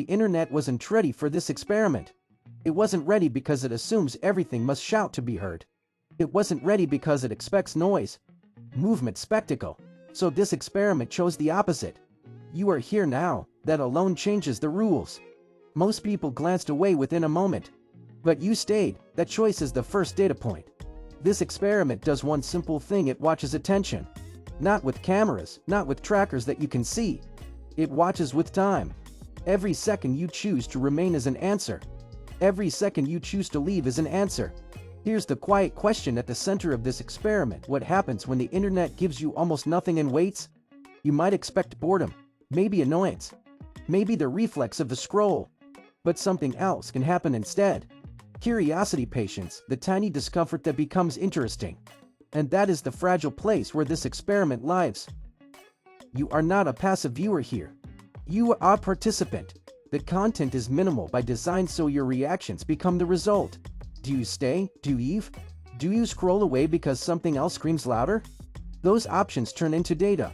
internet wasn't ready for this experiment. It wasn't ready because it assumes everything must shout to be heard. It wasn't ready because it expects noise, movement, spectacle. So this experiment chose the opposite. You are here now, that alone changes the rules. Most people glanced away within a moment. But you stayed. That choice is the first data point. This experiment does one simple thing: it watches attention. Not with cameras, not with trackers that you can see. It watches with time. Every second you choose to remain is an answer. Every second you choose to leave is an answer. Here's the quiet question at the center of this experiment: what happens when the internet gives you almost nothing and waits? You might expect boredom, maybe annoyance, maybe the reflex of the scroll. But something else can happen instead. Curiosity, patience, the tiny discomfort that becomes interesting. And that is the fragile place where this experiment lives. You are not a passive viewer here. You are a participant. The content is minimal by design, so your reactions become the result. Do you stay? Do you leave? Do you scroll away because something else screams louder? Those options turn into data.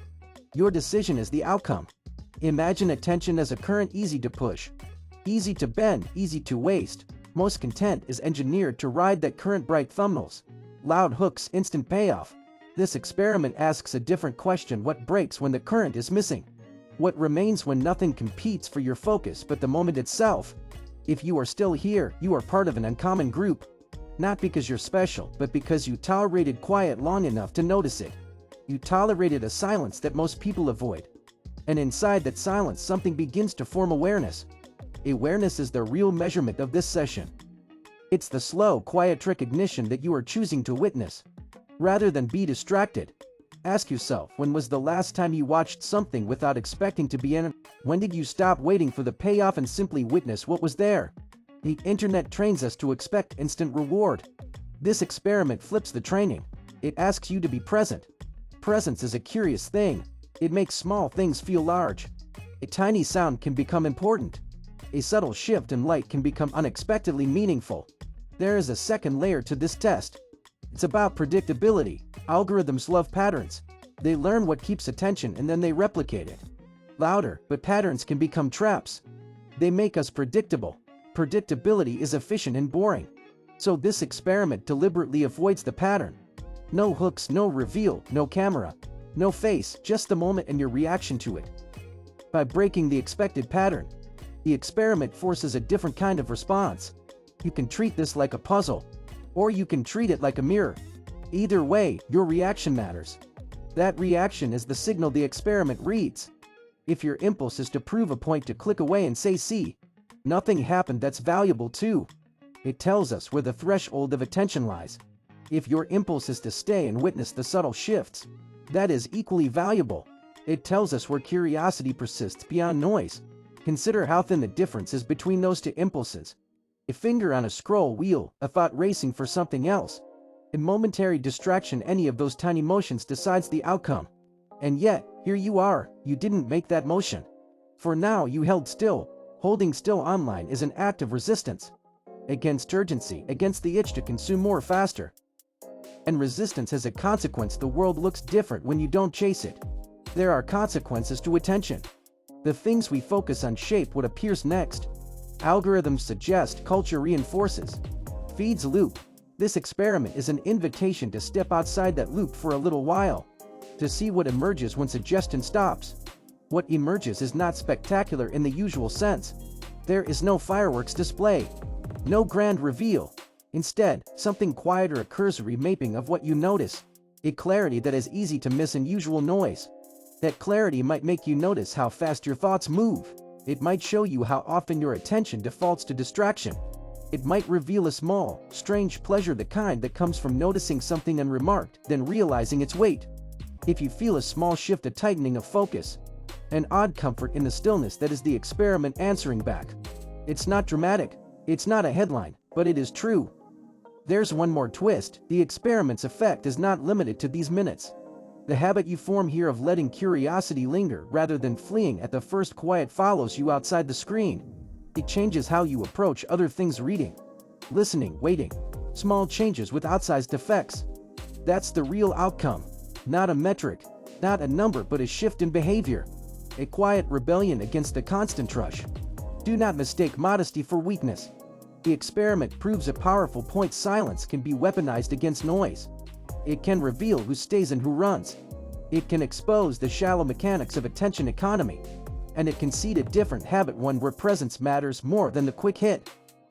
Your decision is the outcome. Imagine attention as a current, easy to push, easy to bend, easy to waste. Most content is engineered to ride that current: bright thumbnails, loud hooks, instant payoff. This experiment asks a different question: what breaks when the current is missing? What remains when nothing competes for your focus but the moment itself? If you are still here, you are part of an uncommon group. Not because you're special, but because you tolerated quiet long enough to notice it. You tolerated a silence that most people avoid. And inside that silence, something begins to form: awareness. Awareness is the real measurement of this session. It's the slow, quiet recognition that you are choosing to witness. Rather than be distracted, ask yourself, when was the last time you watched something without expecting to be in it? When did you stop waiting for the payoff and simply witness what was there? The internet trains us to expect instant reward. This experiment flips the training. It asks you to be present. Presence is a curious thing. It makes small things feel large. A tiny sound can become important. A subtle shift in light can become unexpectedly meaningful. There is a second layer to this test. It's about predictability. Algorithms love patterns. They learn what keeps attention and then they replicate it. Louder, but patterns can become traps. They make us predictable. Predictability is efficient and boring. So this experiment deliberately avoids the pattern. No hooks, no reveal, no camera, no face, just the moment and your reaction to it. By breaking the expected pattern, the experiment forces a different kind of response. You can treat this like a puzzle, or you can treat it like a mirror. Either way, your reaction matters. That reaction is the signal the experiment reads. If your impulse is to prove a point, to click away and say, "See, nothing happened," that's valuable too. It tells us where the threshold of attention lies. If your impulse is to stay and witness the subtle shifts, that is equally valuable. It tells us where curiosity persists beyond noise. Consider how thin the difference is between those two impulses. A finger on a scroll wheel, a thought racing for something else. A momentary distraction, any of those tiny motions decides the outcome. And yet, here you are, you didn't make that motion. For now you held still. Holding still online is an act of resistance. Against urgency, against the itch to consume more faster. And resistance has a consequence. The world looks different when you don't chase it. There are consequences to attention. The things we focus on shape what appears next. Algorithms suggest, culture reinforces. Feeds loop. This experiment is an invitation to step outside that loop for a little while. To see what emerges when suggestion stops. What emerges is not spectacular in the usual sense. There is no fireworks display. No grand reveal. Instead, something quieter, a cursory mapping of what you notice. A clarity that is easy to miss in usual noise. That clarity might make you notice how fast your thoughts move. It might show you how often your attention defaults to distraction. It might reveal a small, strange pleasure, the kind that comes from noticing something unremarked, then realizing its weight. If you feel a small shift, a tightening of focus, an odd comfort in the stillness, that is the experiment answering back. It's not dramatic, it's not a headline, but it is true. There's one more twist: the experiment's effect is not limited to these minutes. The habit you form here of letting curiosity linger rather than fleeing at the first quiet follows you outside the screen. It changes how you approach other things: reading, listening, waiting. Small changes with outsized effects. That's the real outcome. Not a metric, not a number, but a shift in behavior. A quiet rebellion against the constant rush. Do not mistake modesty for weakness. The experiment proves a powerful point: silence can be weaponized against noise. It can reveal who stays and who runs. It can expose the shallow mechanics of attention economy. And it can seed a different habit, one where presence matters more than the quick hit.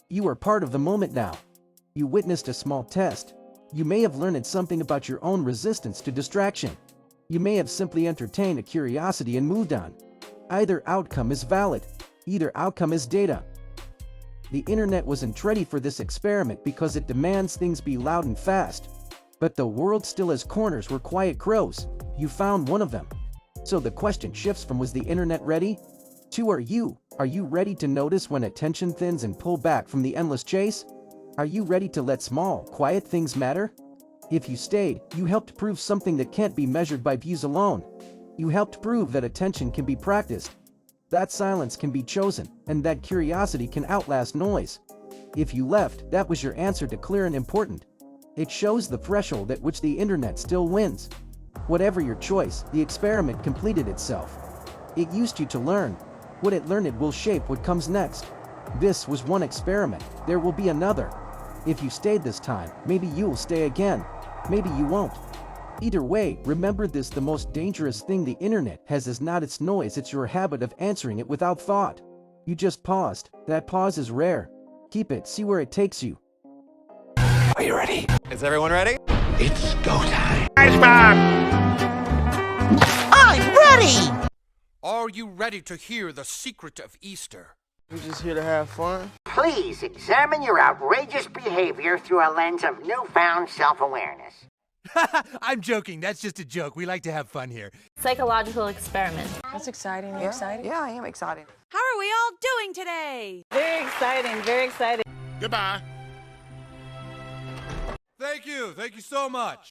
You are part of the moment now. You witnessed a small test. You may have learned something about your own resistance to distraction. You may have simply entertained a curiosity and moved on. Either outcome is valid. Either outcome is data. The internet wasn't ready for this experiment because it demands things be loud and fast. But the world still has corners where quiet grows. You found one of them. So the question shifts from, was the internet ready? To, are you? Are you ready to notice when attention thins and pull back from the endless chase? Are you ready to let small, quiet things matter? If you stayed, you helped prove something that can't be measured by views alone. You helped prove that attention can be practiced, that silence can be chosen, and that curiosity can outlast noise. If you left, that was your answer to clear and important. It shows the threshold at which the internet still wins. Whatever your choice, the experiment completed itself. It used you to learn. What it learned will shape what comes next. This was one experiment. There will be another. If you stayed this time, maybe you'll stay again. Maybe you won't. Either way, remember this: the most dangerous thing the internet has is not its noise, it's your habit of answering it without thought. You just paused. That pause is rare. Keep it, see where it takes you. Are you ready? Is everyone ready? It's go time. I'm ready! Are you ready to hear the secret of Easter? We're just here to have fun. Please examine your outrageous behavior through a lens of newfound self-awareness. I'm joking. That's just a joke. We like to have fun here. Psychological experiment. That's exciting. You excited? Yeah, I am excited. How are we all doing today? Very exciting. Very exciting. Goodbye. Thank you so much.